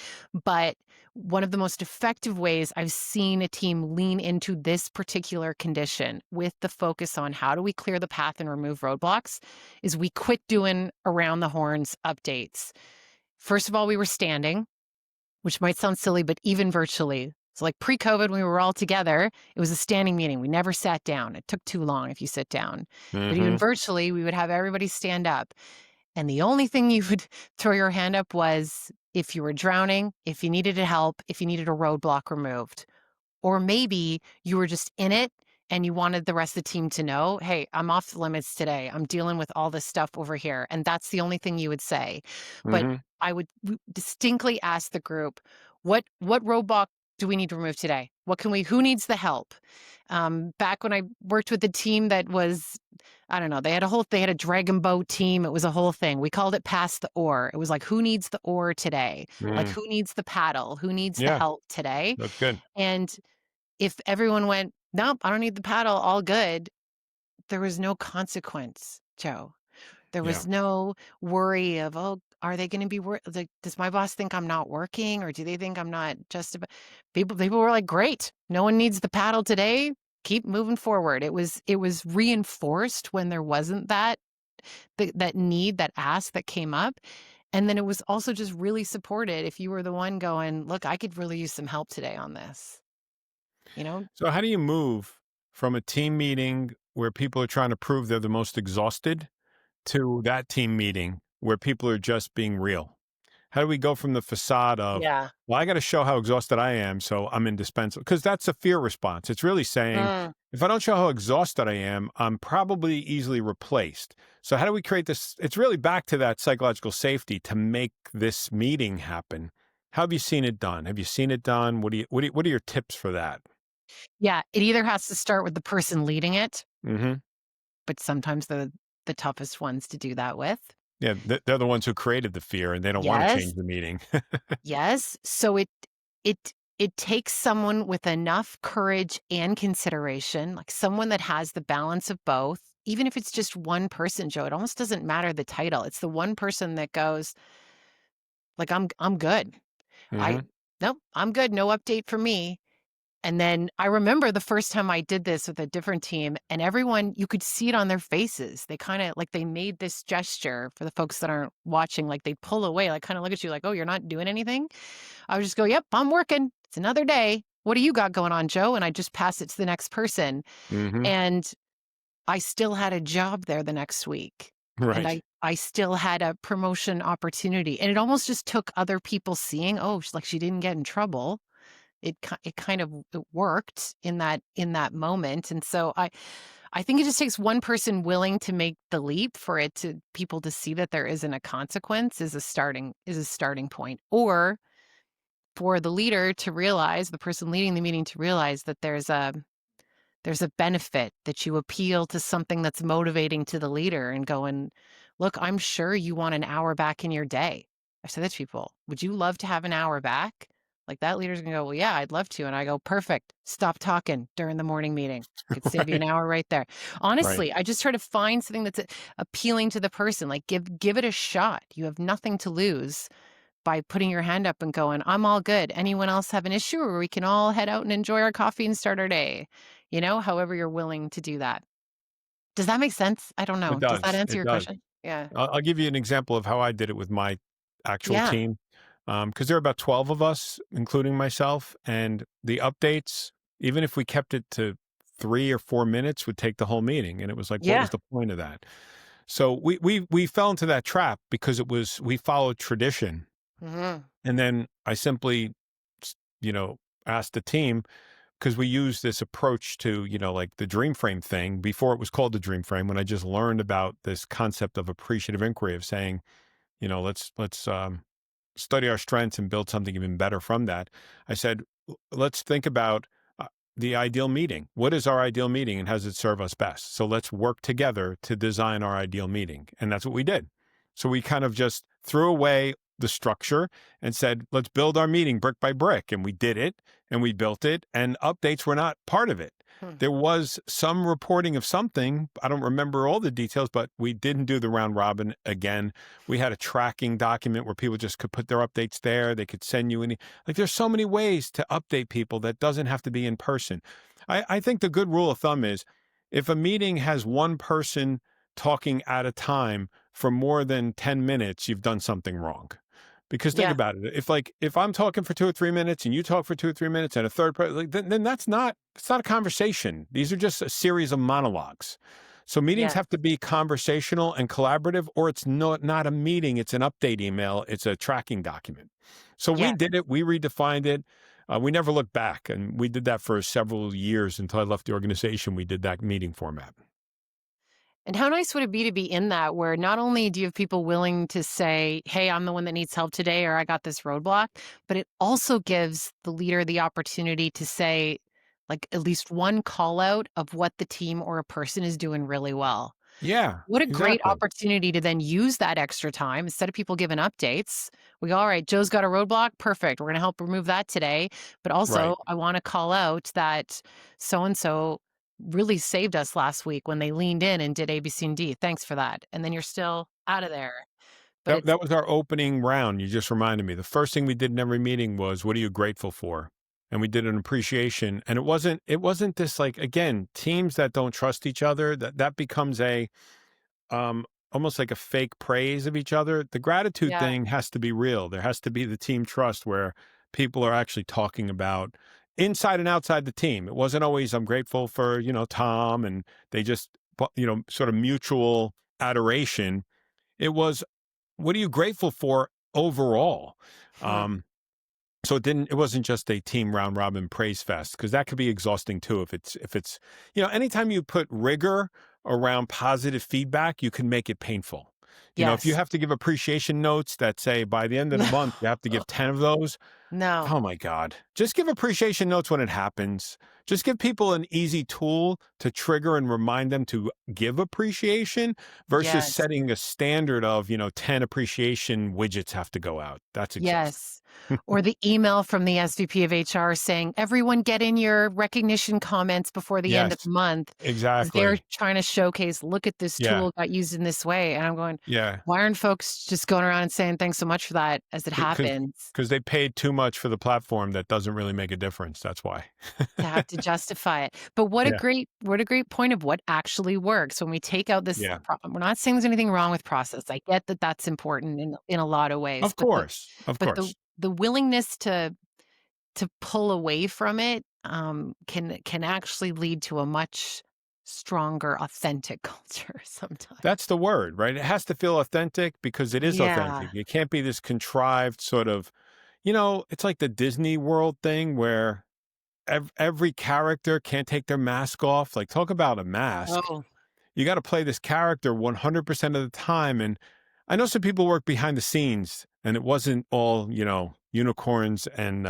but one of the most effective ways I've seen a team lean into this particular condition with the focus on how do we clear the path and remove roadblocks is we quit doing around the horns updates. First of all, we were standing, which might sound silly, but even virtually. So, like pre-COVID, when we were all together, it was a standing meeting. We never sat down. It took too long if you sit down. But even Hmm. virtually, we would have everybody stand up. And the only thing you would throw your hand up was if you were drowning, if you needed help, if you needed a roadblock removed. Or maybe you were just in it and you wanted the rest of the team to know, hey, I'm off the limits today. I'm dealing with all this stuff over here. And that's the only thing you would say. But Hmm. I would distinctly ask the group, what roadblock do we need to remove today? Who needs the help? Back when I worked with a team that was, I don't know, they had a dragon boat team. It was a whole thing. We called it pass the oar. It was like, who needs the oar today? Like, Mm. who needs the paddle? Who needs the Yeah, help today? that's good. And if everyone went, "Nope, I don't need the paddle, all good," there was no consequence, Joe. There Yeah. was no worry of, "Oh, are they gonna be like, does my boss think I'm not working, or do they think I'm not just about" people were like, "Great, no one needs the paddle today, keep moving forward." It was reinforced when there wasn't that need, that ask that came up, and then it was also just really supported if you were the one going, "Look, I could really use some help today on this," you know? So how do you move from a team meeting where people are trying to prove they're the most exhausted to that team meeting where people are just being real? How do we go from the facade of, Yeah. well, I got to show how exhausted I am, so I'm indispensable? Because that's a fear response. It's really saying, Mm. if I don't show how exhausted I am, I'm probably easily replaced. So, how do we create this? It's really back to that psychological safety to make this meeting happen. How have you seen it done? Have you seen it done? What are your tips for that? Yeah, it either has to start with the person leading it, Hmm. but sometimes the toughest ones to do that with. Yeah, they're the ones who created the fear and they don't want to Yes, change the meeting. yes. So it takes someone with enough courage and consideration, like someone that has the balance of both. Even if it's just one person, Joe, it almost doesn't matter the title. It's the one person that goes, like, I'm good. I Hmm. nope, I'm good. No update for me. And then I remember the first time I did this with a different team, and everyone, you could see it on their faces. They kinda like, they made this gesture for the folks that aren't watching, like, they pull away, like, kinda look at you like, "Oh, you're not doing anything?" I would just go, "Yep, I'm working. It's another day. What do you got going on, Joe?" And I just pass it to the next person. Hmm. And I still had a job there the next week, and Right. I still had a promotion opportunity, and it almost just took other people seeing, "Oh, sh like, she didn't get in trouble." It kind of it worked in that moment, and so I think it just takes one person willing to make the leap for it to people to see that there isn't a consequence is a starting point, or for the leader to realize, the person leading the meeting to realize that there's a benefit, that you appeal to something that's motivating to the leader and going, "Look, I'm sure you want an hour back in your day." I say that to people, "Would you love to have an hour back?" Like, that leader's gonna go, "Well, yeah, I'd love to." And I go, "Perfect. Stop talking during the morning meeting. Could save you an Right. hour right there." Right. Honestly, I just try to find something that's appealing to the person. Like, give it a shot. You have nothing to lose by putting your hand up and going, "I'm all good. Anyone else have an issue, or we can all head out and enjoy our coffee and start our day?" However you're willing to do that. Does that make sense? I don't It know. Does that does. answer It your does. question? Yeah. I'll give you an example of how I did it with my actual Yeah. team, because there are about 12 of us, including myself, and the updates, even if we kept it to 3 or 4 minutes, would take the whole meeting, and it was like, what was Yeah. the point of that? So we fell into that trap because it was we followed tradition, Mhm. and then I simply, s asked the team because we use this approach to, like the dream frame thing before it was called the dream frame, when I just learned about this concept of appreciative inquiry of saying, let's study our strengths and build something even better from that. I said, Let's think about the ideal meeting. What is our ideal meeting and how does it serve us best? So let's work together to design our ideal meeting." And that's what we did. So we kind of just threw away the structure and said, let's build our meeting brick by brick. And we did it and we built it, and updates were not part of it. Hmm. There was some reporting of something. I don't remember all the details, but we didn't do the round robin again. We had a tracking document where people just could put their updates there. They could send you any, like, there's so many ways to update people that doesn't have to be in person. I think the good rule of thumb is if a meeting has one person talking at a time for more than 10 minutes, you've done something wrong. Because think Yeah. about it. If I'm talking for 2 or 3 minutes and you talk for 2 or 3 minutes and a third person, like, then that's not, it's not a conversation. These are just a series of monologues. So meetings Yeah. have to be conversational and collaborative, or it's not a meeting. It's an update email. It's a tracking document. So we Yeah. did it. We redefined it. We never looked back, and we did that for several years until I left the organization. We did that meeting format. And how nice would it be to be in that, where not only do you have people willing to say, "Hey, I'm the one that needs help today," or "I got this roadblock," but it also gives the leader the opportunity to say, like, at least one call out of what the team or a person is doing really well. Yeah, What a great exactly. opportunity to then use that extra time instead of people giving updates. We go, all right, Joe's got a roadblock. Perfect. We're going to help remove that today. But also, Right. I want to call out that so and so really saved us last week when they leaned in and did A, B, C, and D. Thanks for that. And then you're still out of there. But That it's, that was our opening round. You just reminded me. The first thing we did in every meeting was, "What are you grateful for?" And we did an appreciation. And it wasn't this like again teams that don't trust each other. That becomes a um, almost like a fake praise of each other. The gratitude yeah, thing has to be real. There has to be the team trust where people are actually talking about inside and outside the team. It wasn't always I'm grateful for, Tom and they just sort of mutual adoration. It was what are you grateful for overall? hmm, Um, so it wasn't just a team round robin praise fest because that could be exhausting too if it's anytime you put rigor around positive feedback, you can make it painful. If you yes. have to give appreciation notes that say by the end of the month you have to give 10 of those. No. Oh my God. Just give appreciation notes when it happens. Just give people an easy tool to trigger and remind them to give appreciation versus Yes. setting a standard of, 10 appreciation widgets have to go out. That's exhausting. Yes. Or the email from the SVP of HR saying, everyone get in your recognition comments before the end of Yes, the month. 'Cause they're exactly. trying to showcase, look at this Yeah, tool got used in this way. And I'm going, yeah. why aren't folks just going around and saying thanks so much for that as it Because happens they paid too much for the platform that doesn't really make a difference. That's why. to have to justify it? But Yeah, what a great point of what actually works when we take out this yeah. problem. We're not saying there's anything wrong with process. I get that that's important in a lot of ways, Of course, of but the course. the willingness to pull away from it, can actually lead to a much stronger, authentic culture sometimes. That's the word, right? It has to feel authentic because it is Yeah. authentic. It can't be this contrived sort of, it's like the Disney World thing where every character can't take their mask off. Like, talk about a mask. Oh, You got to play this character 100% of the time. And I know some people work behind the scenes and it wasn't all, unicorns and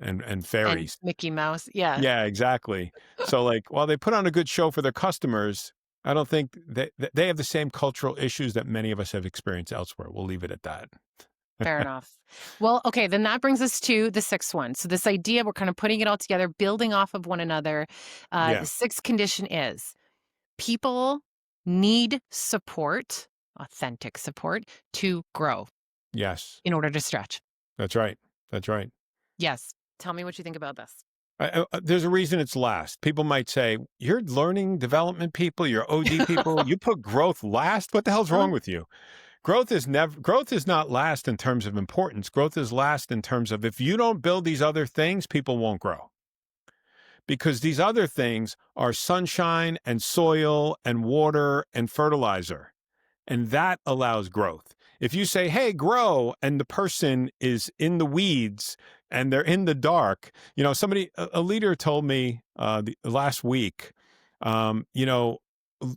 and fairies. Mickey Mouse, yeah, Yeah, exactly. So, like, while they put on a good show for their customers, I don't think that they have the same cultural issues that many of us have experienced elsewhere. We'll leave it at that. fair enough. Well, okay, then that brings us to the 6th one. So this idea, we're kind of putting it all together, building off of one another. The Yeah. 6th condition is people need support, authentic support, to grow Yes. in order to stretch. That's right. That's right. Yes. Tell me what you think about this. There's a reason it's last. People might say, "You're learning development people, you're OD people. You put growth last. What the hell's wrong with you?" Growth is not last in terms of importance. Growth is last in terms of if you don't build these other things, people won't grow. Because these other things are sunshine and soil and water and fertilizer. And that allows growth. If you say, hey, grow, and the person is in the weeds and they're in the dark, a leader told me last week,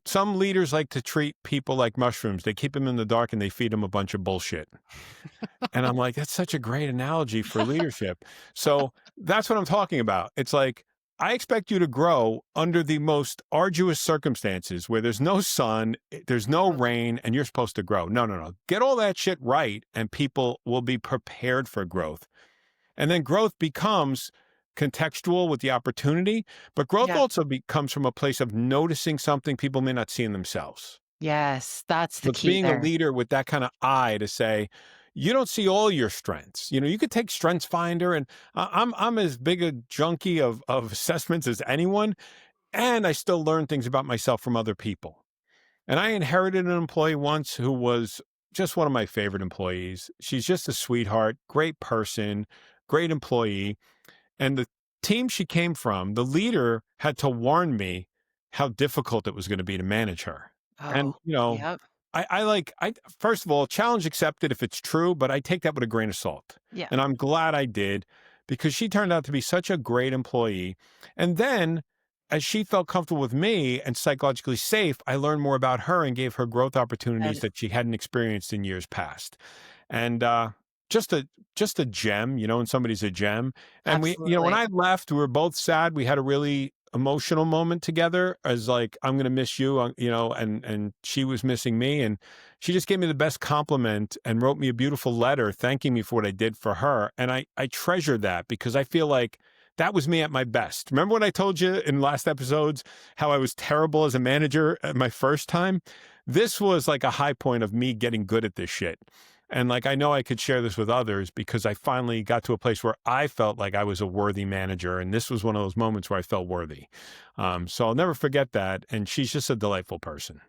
some leaders like to treat people like mushrooms. They keep them in the dark and they feed them a bunch of bullshit. And I'm like, that's such a great analogy for leadership. So that's what I'm talking about. It's like, I expect you to grow under the most arduous circumstances where there's no sun, there's no rain, and you're supposed to grow. No, no, no. Get all that shit right, and people will be prepared for growth. And then growth becomes contextual with the opportunity, but growth Yeah. also comes from a place of noticing something people may not see in themselves. Yes, that's So the it's key being a there. leader with that kind of eye to say, you don't see all your strengths. You could take Strengths Finder, and I'm as big a junkie of assessments as anyone, and I still learn things about myself from other people. And I inherited an employee once who was just one of my favorite employees. She's just a sweetheart, great person, great employee. And the team she came from, the leader had to warn me how difficult it was going to be to manage her. And, Oh, yep. first of all, challenge accepted if it's true, but I take that with a grain of salt. Yeah, And I'm glad I did because she turned out to be such a great employee. And then as she felt comfortable with me and psychologically safe, I learned more about her and gave her growth opportunities good. that she hadn't experienced in years past. And, just a gem, and somebody's a gem. And when Absolutely. I left, we were both sad. We had a really emotional moment together as like, I'm going to miss you, and she was missing me. And she just gave me the best compliment and wrote me a beautiful letter thanking me for what I did for her. And I treasure that because I feel like that was me at my best. Remember when I told you in last episodes how I was terrible as a manager at my first time? This was like a high point of me getting good at this shit. And like, I know I could share this with others because I finally got to a place where I felt like I was a worthy manager. And this was one of those moments where I felt worthy. So I'll never forget that. And she's just a delightful person.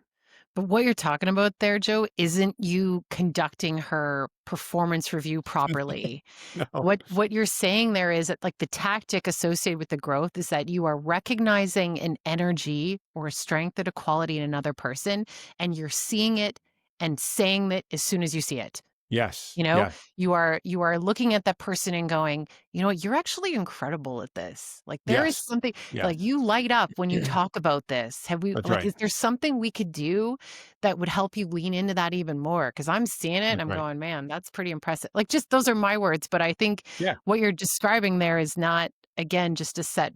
But what you're talking about there, Joe, isn't you conducting her performance review properly. No. What you're saying there is that, like, the tactic associated with the growth is that you are recognizing an energy or a strength or a quality in another person, and you're seeing it and saying that as soon as you see it. Yes. You know, Yes. you are looking at that person and going, "You know what? You're actually incredible at this. Like, there is Yes. something Yes. like, you light up when you talk about this. Have we That's like, right. is there something we could do that would help you lean into that even more? Because 'Cause I'm seeing it and That's I'm right. going, "Man, that's pretty impressive." Like, just those are my words, but I think Yeah. what you're describing there is not, again, just a set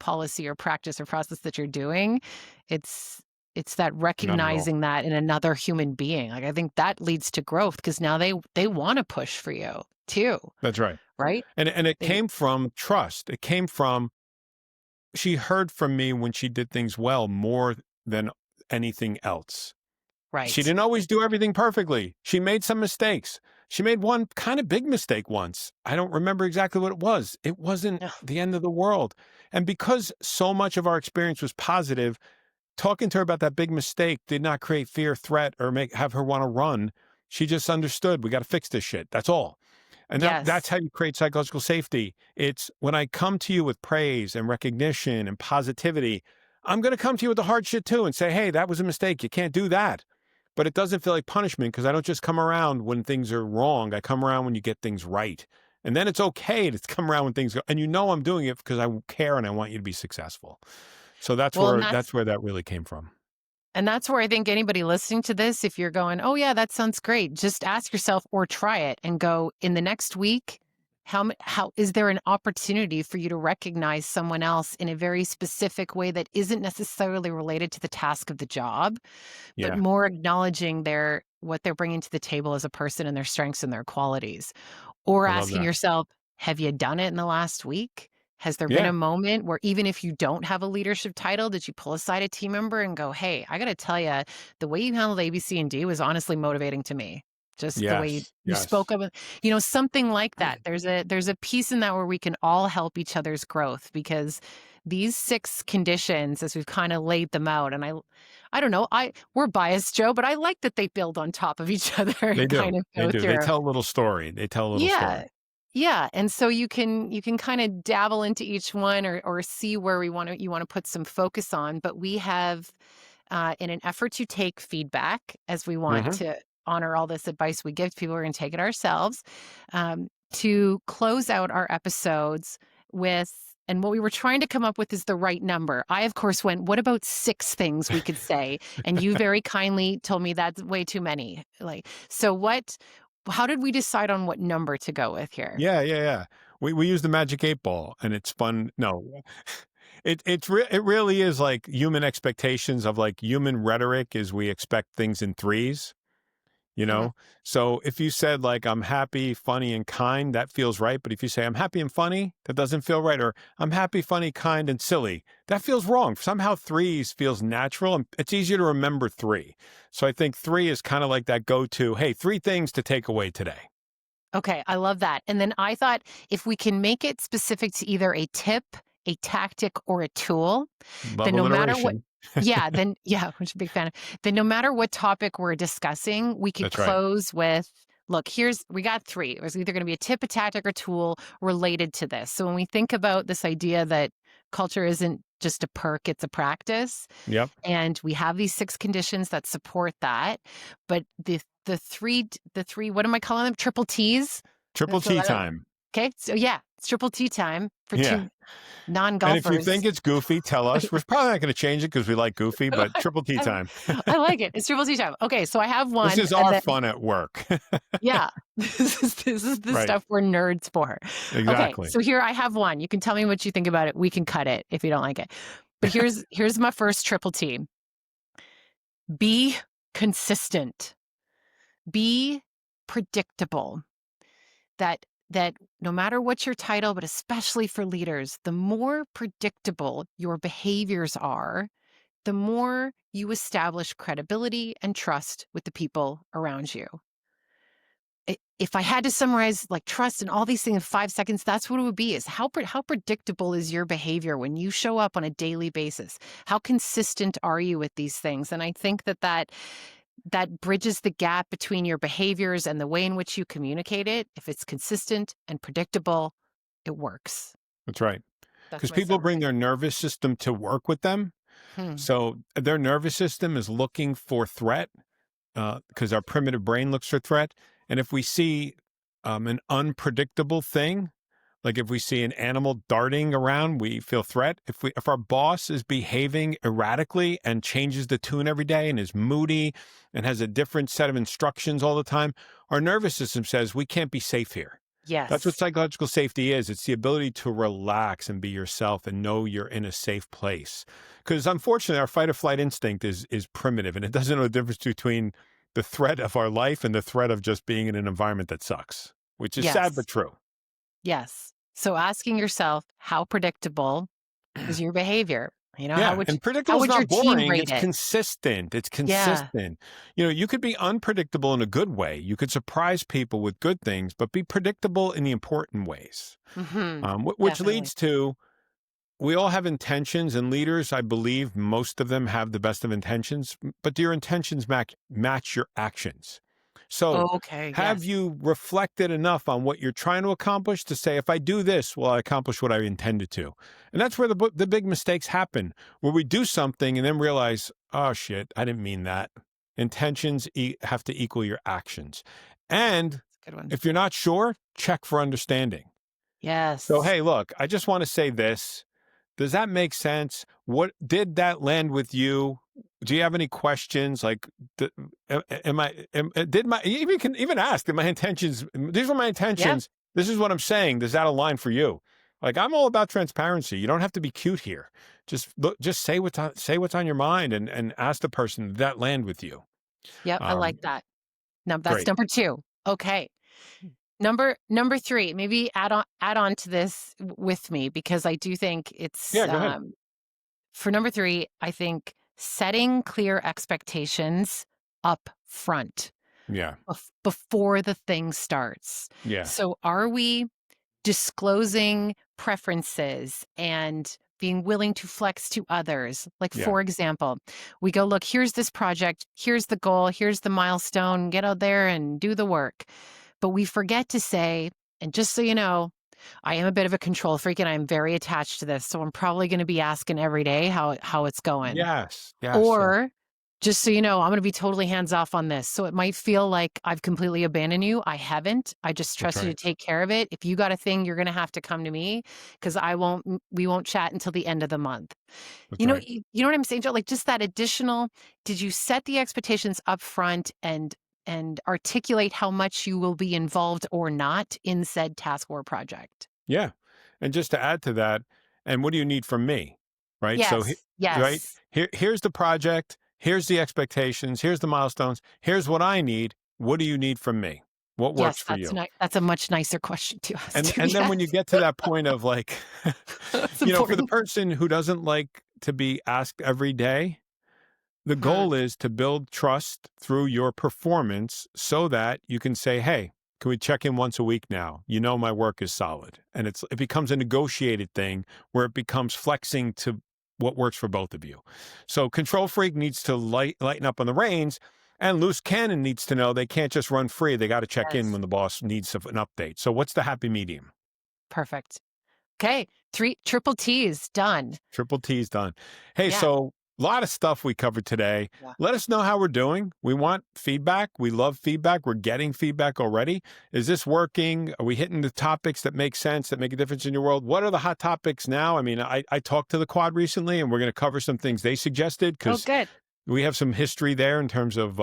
policy or practice or process that you're doing. It's it's that Not at all. recognizing that in another human being. Like, I think that leads to growth because now they wanna push for you too, That's right. right? And it They came from trust. It came from she heard from me when she did things well more than anything else. She right. didn't always do everything perfectly. She made some mistakes. She made one kind of big mistake once. I don't remember exactly what it was. It wasn't Ugh, the end of the world. And because so much of our experience was positive, talking to her about that big mistake did not create fear, threat, or have her want to run. She just understood we got to fix this shit. That's all. And that's yes. how you create psychological safety. It's when I come to you with praise and recognition and positivity, I'm going to come to you with the hard shit too and say, hey, that was a mistake. You can't do that. But it doesn't feel like punishment because I don't just come around when things are wrong. I come around when you get things right. And then it's okay to come around when things go. And I'm doing it because I care and I want you to be successful. So that's Well, where that really came from. and that's where I think anybody listening to this, if you're going, "Oh, yeah, that sounds great," just ask yourself or try it and go, "In the next week, how is there an opportunity for you to recognize someone else in a very specific way that isn't necessarily related to the task of the job, but Yeah, more acknowledging their what they're bringing to the table as a person and their strengths and their qualities?" Or I love asking that. yourself, "Have you done it in the last week? Has there been Yeah, a moment where even if you don't have a leadership title, did you pull aside a team member and go, 'Hey, I gotta tell you, the way you handled A, B, C, and D was honestly motivating to me. Just the way yes, you yes. spoke of it,'" something like that. There's a piece in that where we can all help each other's growth because these 6 conditions, as we've kinda laid them out, and I don't know, we're biased, Joe, but I like that they build on top of each other They and do. kind of They go do. They through. tell a little story. They tell a little Yeah. story. Yeah, and so you can kinda dabble into each one or see where you wanna put some focus on, but we have, in an effort to take feedback, as we want Hmm. to honor all this advice we give to people, we're gonna take it ourselves, to close out our episodes with, and what we were trying to come up with is the right number. I, of course, went, "What about 6 things we could say?" And you very kindly told me that's way too many. Like, so how did we decide on what number to go with here? Yeah, yeah, yeah. We use the magic 8 ball, and it's fun. No, it really is like human expectations of like human rhetoric is we expect things in threes. You Mhm. know? So if you said like, I'm happy, funny, and kind, that feels right. But if you say I'm happy and funny, that doesn't feel right. Or I'm happy, funny, kind, and silly, that feels wrong. Somehow threes feels natural and it's easier to remember three. So I think three is kind of like that go-to, hey, 3 things to take away today. Okay, I love that. And then I thought if we can make it specific to either a tip, a tactic, or a tool, Love then no matter what, alliteration. yeah, which I'm a big fan of. Then no matter what topic we're discussing, we could That's right. close with, look, we got 3. It was either going to be a tip, a tactic, or tool related to this. So when we think about this idea that culture isn't just a perk, it's a practice, Yep. and we have these 6 conditions that support that, but the 3, what am I calling them? Triple T's? Triple So T I don't, time. okay, so yeah, it's triple T time for Yeah. 2 And if you non-golfers. think it's goofy, tell us. We're probably not going to change it because we like goofy, but triple T I time. I like it. It's triple T time. Okay, so I have This one, is and our then fun at work. yeah, this is the Right. stuff we're nerds for. Okay, Exactly. so here I have one. You can tell me what you think about it. We can cut it if you don't like it. But here's my first triple T. Be consistent. Be predictable. That no matter what your title, but especially for leaders, the more predictable your behaviors are, the more you establish credibility and trust with the people around you. If I had to summarize like trust and all these things in 5 seconds, that's what it would be: is how predictable is your behavior when you show up on a daily basis? How consistent are you with these things? And I think that bridges the gap between your behaviors and the way in which you communicate it. If it's consistent and predictable, it works. That's right. That's Because my people bring summary. their nervous system to work with them. Hmm. So their nervous system is looking for threat, because our primitive brain looks for threat. And if we see an unpredictable thing, like if we see an animal darting around, we feel threat. If our boss is behaving erratically and changes the tune every day and is moody and has a different set of instructions all the time, our nervous system says we can't be safe here. That's what Yes. psychological safety is. It's the ability to relax and be yourself and know you're in a safe place. Because unfortunately, our fight or flight instinct is primitive, and it doesn't know the difference between the threat of our life and the threat of just being in an environment that sucks, which is sad but Yes. true. Yes. So asking yourself, how predictable is your behavior? Yeah, and How predictable is would your not team boring, rate it's it? consistent, it's Yeah. consistent. You could be unpredictable in a good way, you could surprise people with good things, but be predictable in the important ways, Mhm. which Definitely. leads to, we all have intentions, and leaders, I believe most of them have the best of intentions, but do your intentions match your actions? So, Okay. have Yes. you reflected enough on what you're trying to accomplish to say, if I do this, will I accomplish what I intended to? And that's where the big mistakes happen, where we do something and then realize, oh shit, I didn't mean that. Intentions have to equal your actions. And That's a good one. if you're not sure, check for understanding. So, Yes. hey, look, I just want to say this. Does that make sense? What did that land with you? Do you have any questions? Like, am I? Did my even can even ask? Did my intentions? These were my Yeah. intentions. This is what I'm saying. Does that align for you? Like, I'm all about transparency. You don't have to be cute here. Just look, just say what's on your mind, and ask the person, did that land with you? Yep. I like Um, that. Now that's Great. number 2. Okay. Number 3, maybe add on to this with me, because I do think it's, Yeah, go ahead. for number 3, I think setting clear expectations up front Yeah, before the thing starts. yeah, So are we disclosing preferences and being willing to flex to others? Like, yeah, for example, we go, look, here's this project, here's the goal, here's the milestone, get out there and do the work. But we forget to say, and just so you know, I am a bit of a control freak and I'm very attached to this. So I'm probably going to be asking every day how it's going. yes, yes, yes. Or just so you know, I'm going to be totally hands off on this. So it might feel like I've completely abandoned you. I haven't. I just That's trust you to right. take care of it. If you got a thing, you're going to have to come to me, because we won't chat until the end of the month. That's right. You know what I'm saying, Joe? Like, just that additional, did you set the expectations up front and articulate how much you will be involved or not in said task or project? Yeah. And just to add to that, and what do you need from me? Right. So, Yes. right Yes. here's the project. Here's the expectations. Here's the milestones. Here's what I need. What do you need from me? What works Yes, for you? that's a much nicer question to ask And too. and then Yes. when you get to that point of like, That's for the important. person who doesn't like to be asked every day, the Hmm. goal is to build trust through your performance so that you can say, hey, can we check in once a week now? You know, my work is solid. And it becomes a negotiated thing where it becomes flexing to what works for both of you. So control freak needs to lighten up on the reins, and loose cannon needs to know they can't just run free. They got to check in Yes. when the boss needs an update. So what's the happy medium? Perfect. Okay. 3 triple T's done. Triple T's done. Hey, Yeah. so a lot of stuff we covered today. Yeah. Let us know how we're doing. We want feedback. We love feedback. We're getting feedback already. Is this working? Are we hitting the topics that make sense, that make a difference in your world? What are the hot topics now? I mean, I talked to the quad recently, and we're going to cover some things they suggested Oh, because good. we have some history there in terms of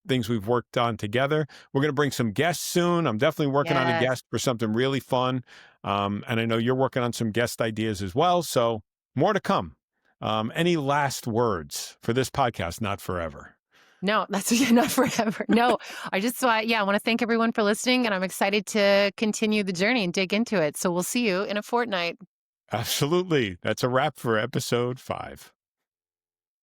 things we've worked on together. We're going to bring some guests soon. I'm definitely working on a Yes. guest for something really fun. And I know you're working on some guest ideas as well. So more to come. Any last words for this podcast? Not forever. No, that's not forever. No, I just I want to thank everyone for listening, and I'm excited to continue the journey and dig into it. So we'll see you in a fortnight. Absolutely. That's a wrap for episode 5.